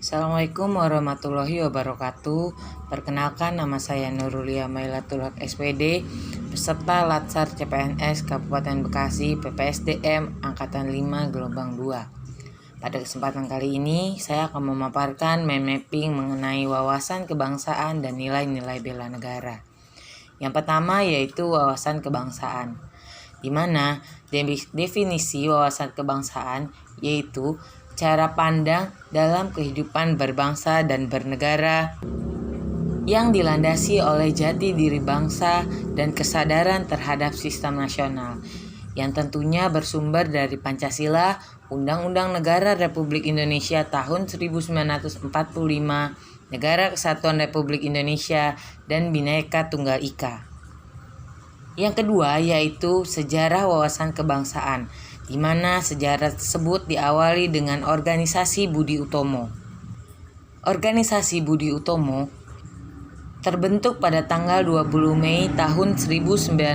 Assalamualaikum warahmatullahi wabarakatuh. Perkenalkan, nama saya Nurulia Mailatul Haq SPD, peserta Latsar CPNS Kabupaten Bekasi PPSDM Angkatan 5 Gelombang 2. Pada kesempatan kali ini, saya akan memaparkan mind mapping mengenai wawasan kebangsaan dan nilai-nilai bela negara. Yang pertama yaitu wawasan kebangsaan, di mana definisi wawasan kebangsaan yaitu cara pandang dalam kehidupan berbangsa dan bernegara yang dilandasi oleh jati diri bangsa dan kesadaran terhadap sistem nasional, yang tentunya bersumber dari Pancasila, Undang-Undang Negara Republik Indonesia tahun 1945, Negara Kesatuan Republik Indonesia, dan Bhinneka Tunggal Ika. Yang kedua yaitu sejarah wawasan kebangsaan, di mana sejarah tersebut diawali dengan organisasi Budi Utomo. Organisasi Budi Utomo terbentuk pada tanggal 20 Mei tahun 1908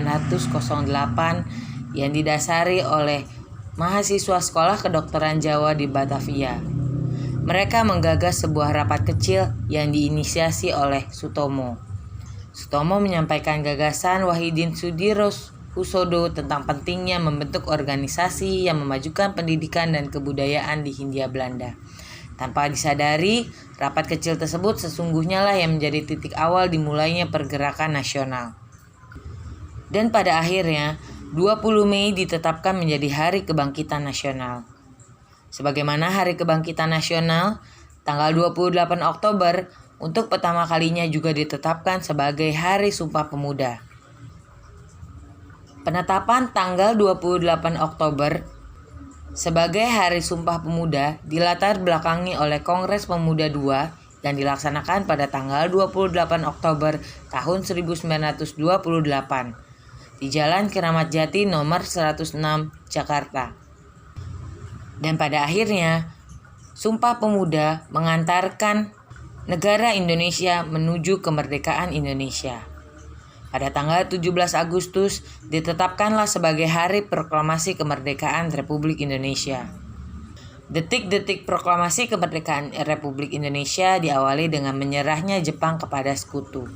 yang didasari oleh mahasiswa Sekolah Kedokteran Jawa di Batavia. Mereka menggagas sebuah rapat kecil yang diinisiasi oleh Sutomo. Sutomo menyampaikan gagasan Wahidin Sudirohusodo tentang pentingnya membentuk organisasi yang memajukan pendidikan dan kebudayaan di Hindia Belanda. Tanpa disadari, rapat kecil tersebut sesungguhnya lah yang menjadi titik awal dimulainya pergerakan nasional. Dan pada akhirnya, 20 Mei ditetapkan menjadi Hari Kebangkitan Nasional. Sebagaimana Hari Kebangkitan Nasional, tanggal 28 Oktober untuk pertama kalinya juga ditetapkan sebagai Hari Sumpah Pemuda. Penetapan tanggal 28 Oktober sebagai Hari Sumpah Pemuda dilatar belakangi oleh Kongres Pemuda II yang dilaksanakan pada tanggal 28 Oktober tahun 1928 di Jalan Keramat Jati nomor 106 Jakarta. Dan pada akhirnya, Sumpah Pemuda mengantarkan negara Indonesia menuju kemerdekaan Indonesia. Pada tanggal 17 Agustus ditetapkanlah sebagai Hari Proklamasi Kemerdekaan Republik Indonesia. Detik-detik proklamasi kemerdekaan Republik Indonesia diawali dengan menyerahnya Jepang kepada sekutu.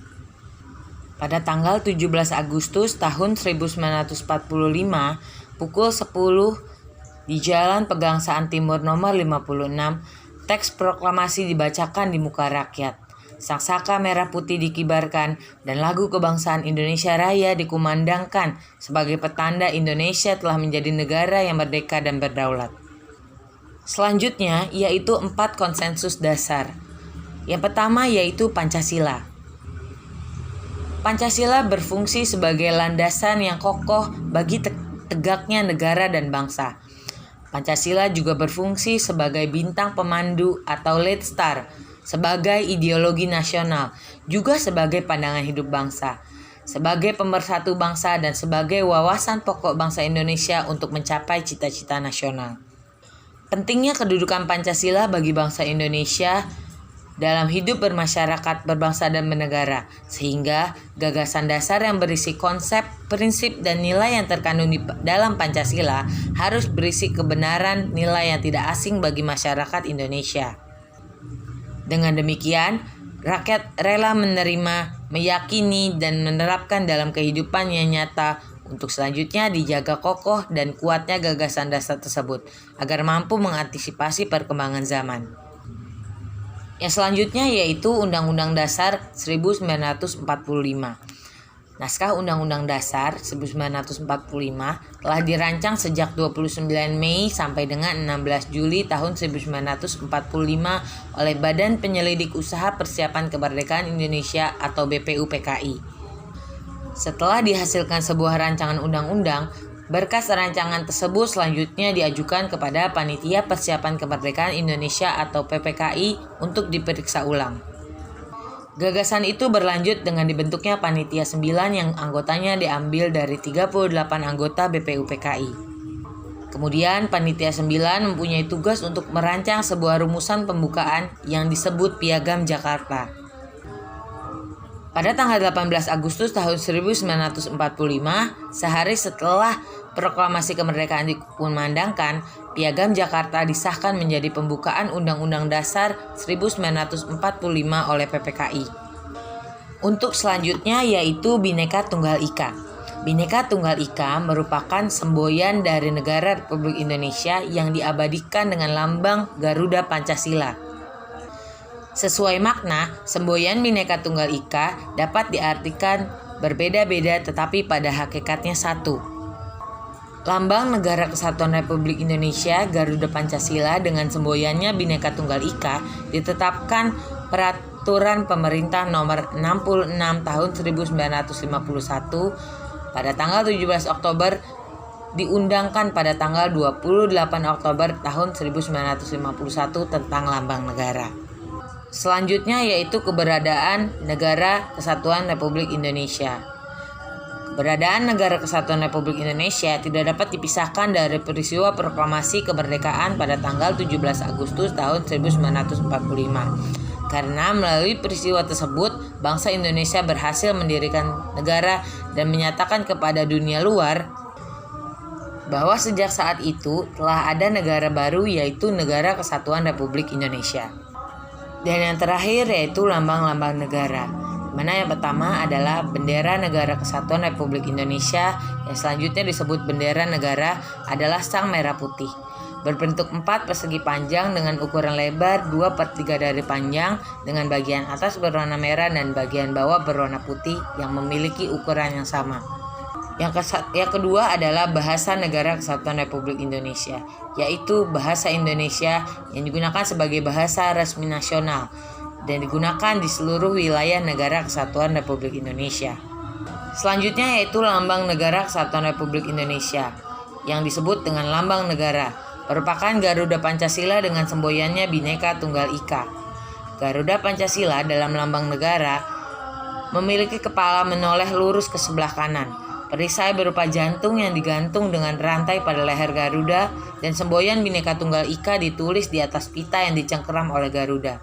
Pada tanggal 17 Agustus tahun 1945 pukul 10 di Jalan Pegangsaan Timur nomor 56, teks proklamasi dibacakan di muka rakyat. Sangsaka merah putih dikibarkan dan lagu kebangsaan Indonesia Raya dikumandangkan sebagai petanda Indonesia telah menjadi negara yang merdeka dan berdaulat. Selanjutnya yaitu 4 konsensus dasar. Yang pertama yaitu Pancasila. Pancasila berfungsi sebagai landasan yang kokoh bagi tegaknya negara dan bangsa. Pancasila juga berfungsi sebagai bintang pemandu atau lead star, sebagai ideologi nasional, juga sebagai pandangan hidup bangsa, sebagai pemersatu bangsa, dan sebagai wawasan pokok bangsa Indonesia untuk mencapai cita-cita nasional. Pentingnya kedudukan Pancasila bagi bangsa Indonesia dalam hidup bermasyarakat, berbangsa, dan bernegara, sehingga gagasan dasar yang berisi konsep, prinsip, dan nilai yang terkandung di dalam Pancasila harus berisi kebenaran nilai yang tidak asing bagi masyarakat Indonesia. Dengan demikian, rakyat rela menerima, meyakini, dan menerapkan dalam kehidupan yang nyata untuk selanjutnya dijaga kokoh dan kuatnya gagasan dasar tersebut agar mampu mengantisipasi perkembangan zaman. Yang selanjutnya yaitu Undang-Undang Dasar 1945. Naskah Undang-Undang Dasar 1945 telah dirancang sejak 29 Mei sampai dengan 16 Juli tahun 1945 oleh Badan Penyelidik Usaha Persiapan Kemerdekaan Indonesia atau BPUPKI. Setelah dihasilkan sebuah rancangan undang-undang, berkas rancangan tersebut selanjutnya diajukan kepada Panitia Persiapan Kemerdekaan Indonesia atau PPKI untuk diperiksa ulang. Gagasan itu berlanjut dengan dibentuknya Panitia 9 yang anggotanya diambil dari 38 anggota BPUPKI. Kemudian Panitia 9 mempunyai tugas untuk merancang sebuah rumusan pembukaan yang disebut Piagam Jakarta. Pada tanggal 18 Agustus tahun 1945, sehari setelah proklamasi kemerdekaan dikumandangkan, Piagam Jakarta disahkan menjadi pembukaan Undang-Undang Dasar 1945 oleh PPKI. Untuk selanjutnya yaitu Bhinneka Tunggal Ika. Bhinneka Tunggal Ika merupakan semboyan dari negara Republik Indonesia yang diabadikan dengan lambang Garuda Pancasila. Sesuai makna, semboyan Bhinneka Tunggal Ika dapat diartikan berbeda-beda tetapi pada hakikatnya satu. Lambang Negara Kesatuan Republik Indonesia Garuda Pancasila dengan semboyannya Bhinneka Tunggal Ika ditetapkan Peraturan Pemerintah Nomor 66 Tahun 1951 pada tanggal 17 Oktober diundangkan pada tanggal 28 Oktober tahun 1951 tentang lambang negara. Selanjutnya yaitu keberadaan Negara Kesatuan Republik Indonesia. Keberadaan Negara Kesatuan Republik Indonesia tidak dapat dipisahkan dari peristiwa proklamasi kemerdekaan pada tanggal 17 Agustus tahun 1945. Karena melalui peristiwa tersebut, bangsa Indonesia berhasil mendirikan negara dan menyatakan kepada dunia luar bahwa sejak saat itu telah ada negara baru yaitu Negara Kesatuan Republik Indonesia. Dan yang terakhir yaitu lambang-lambang negara. Mana yang pertama adalah bendera Negara Kesatuan Republik Indonesia, yang selanjutnya disebut bendera negara adalah sang merah putih. Berbentuk 4 persegi panjang dengan ukuran lebar 2/3 dari panjang dengan bagian atas berwarna merah dan bagian bawah berwarna putih yang memiliki ukuran yang sama. Yang kedua adalah bahasa Negara Kesatuan Republik Indonesia, yaitu bahasa Indonesia yang digunakan sebagai bahasa resmi nasional dan digunakan di seluruh wilayah Negara Kesatuan Republik Indonesia. Selanjutnya yaitu lambang Negara Kesatuan Republik Indonesia yang disebut dengan lambang negara, merupakan Garuda Pancasila dengan semboyannya Bhinneka Tunggal Ika. Garuda Pancasila dalam lambang negara memiliki kepala menoleh lurus ke sebelah kanan, perisai berupa jantung yang digantung dengan rantai pada leher Garuda, dan semboyan Bhinneka Tunggal Ika ditulis di atas pita yang dicengkeram oleh Garuda.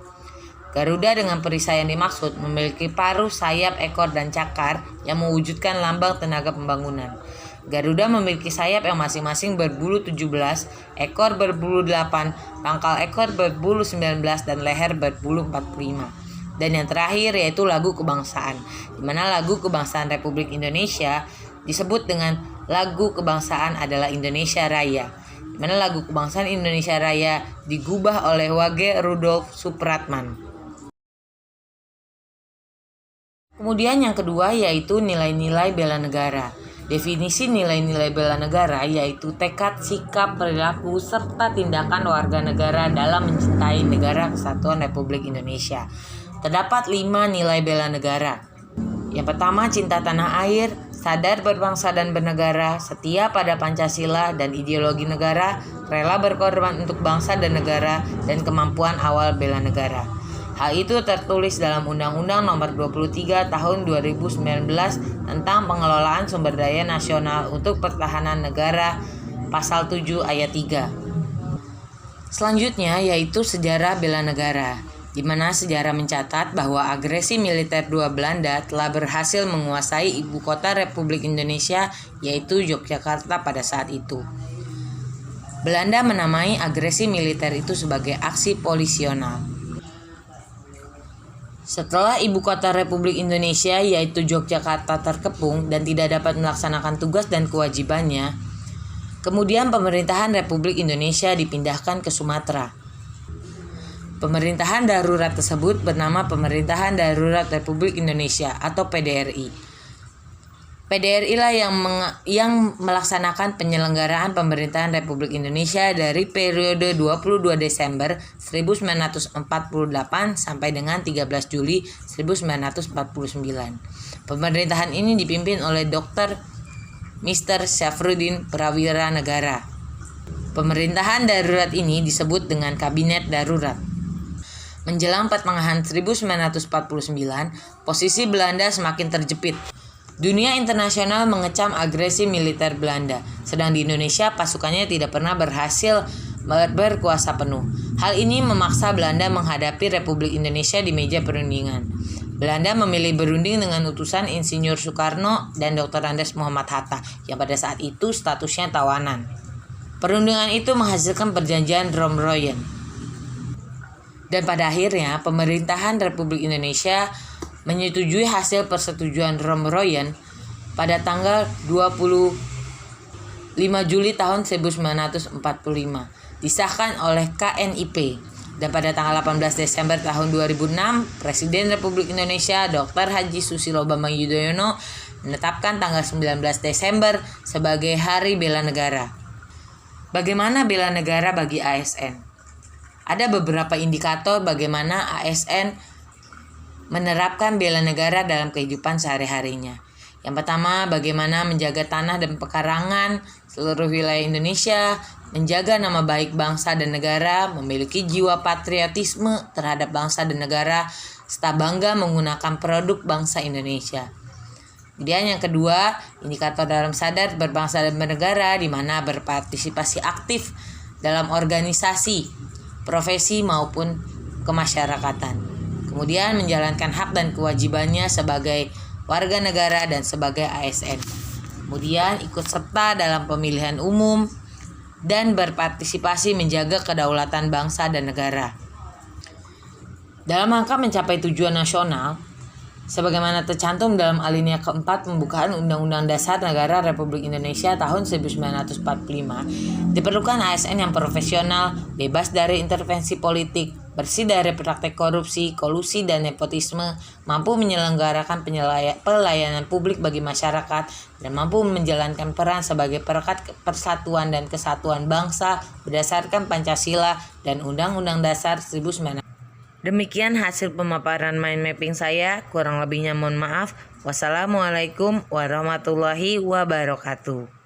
Garuda dengan perisai yang dimaksud memiliki paruh, sayap, ekor, dan cakar yang mewujudkan lambang tenaga pembangunan. Garuda memiliki sayap yang masing-masing berbulu 17, ekor berbulu 8, pangkal ekor berbulu 19, dan leher berbulu 45. Dan yang terakhir yaitu lagu kebangsaan, di mana lagu kebangsaan Republik Indonesia disebut dengan lagu kebangsaan adalah Indonesia Raya, di mana lagu kebangsaan Indonesia Raya digubah oleh Wage Rudolf Supratman. Kemudian yang kedua yaitu nilai-nilai bela negara. Definisi nilai-nilai bela negara yaitu tekad, sikap, perilaku, serta tindakan warga negara dalam mencintai Negara Kesatuan Republik Indonesia. Terdapat 5 nilai bela negara. Yang pertama, cinta tanah air, sadar berbangsa dan bernegara, setia pada Pancasila dan ideologi negara, rela berkorban untuk bangsa dan negara, dan kemampuan awal bela negara. Hal itu tertulis dalam Undang-Undang Nomor 23 Tahun 2019 tentang Pengelolaan Sumber Daya Nasional untuk Pertahanan Negara, Pasal 7 Ayat 3. Selanjutnya yaitu sejarah bela negara, di mana sejarah mencatat bahwa agresi militer dua Belanda telah berhasil menguasai ibu kota Republik Indonesia, yaitu Yogyakarta pada saat itu. Belanda menamai agresi militer itu sebagai aksi polisional. Setelah ibu kota Republik Indonesia yaitu Yogyakarta terkepung dan tidak dapat melaksanakan tugas dan kewajibannya, kemudian pemerintahan Republik Indonesia dipindahkan ke Sumatera. Pemerintahan darurat tersebut bernama Pemerintahan Darurat Republik Indonesia atau PDRI. PDRI lah yang melaksanakan penyelenggaraan pemerintahan Republik Indonesia dari periode 22 Desember 1948 sampai dengan 13 Juli 1949. Pemerintahan ini dipimpin oleh Dr. Mr. Syafruddin Prawira Negara. Pemerintahan darurat ini disebut dengan Kabinet Darurat. Menjelang pertengahan 1949, posisi Belanda semakin terjepit. Dunia internasional mengecam agresi militer Belanda, sedang di Indonesia pasukannya tidak pernah berhasil berkuasa penuh. Hal ini memaksa Belanda menghadapi Republik Indonesia di meja perundingan. Belanda memilih berunding dengan utusan Insinyur Soekarno dan Dr. Andes Muhammad Hatta yang pada saat itu statusnya tawanan. Perundingan itu menghasilkan perjanjian Romroyen. Dan pada akhirnya pemerintahan Republik Indonesia menyetujui hasil persetujuan Romroyen pada tanggal 25 Juli tahun 1945, disahkan oleh KNIP. Dan pada tanggal 18 Desember tahun 2006, Presiden Republik Indonesia Dr. Haji Susilo Bambang Yudhoyono menetapkan tanggal 19 Desember sebagai Hari Bela Negara. Bagaimana bela negara bagi ASN? Ada beberapa indikator bagaimana ASN menerapkan bela negara dalam kehidupan sehari-harinya. Yang pertama, bagaimana menjaga tanah dan pekarangan seluruh wilayah Indonesia, menjaga nama baik bangsa dan negara, memiliki jiwa patriotisme terhadap bangsa dan negara, serta bangga menggunakan produk bangsa Indonesia. Kemudian yang kedua, indikator dalam sadar berbangsa dan bernegara, di mana berpartisipasi aktif dalam organisasi, profesi maupun kemasyarakatan. Kemudian menjalankan hak dan kewajibannya sebagai warga negara dan sebagai ASN. Kemudian ikut serta dalam pemilihan umum dan berpartisipasi menjaga kedaulatan bangsa dan negara. Dalam rangka mencapai tujuan nasional, sebagaimana tercantum dalam alinea keempat pembukaan Undang-Undang Dasar Negara Republik Indonesia tahun 1945, diperlukan ASN yang profesional, bebas dari intervensi politik, bersih dari praktek korupsi, kolusi, dan nepotisme, mampu menyelenggarakan pelayanan publik bagi masyarakat, dan mampu menjalankan peran sebagai perekat persatuan dan kesatuan bangsa berdasarkan Pancasila dan Undang-Undang Dasar 1945. Demikian hasil pemaparan mind mapping saya, kurang lebihnya mohon maaf. Wassalamualaikum warahmatullahi wabarakatuh.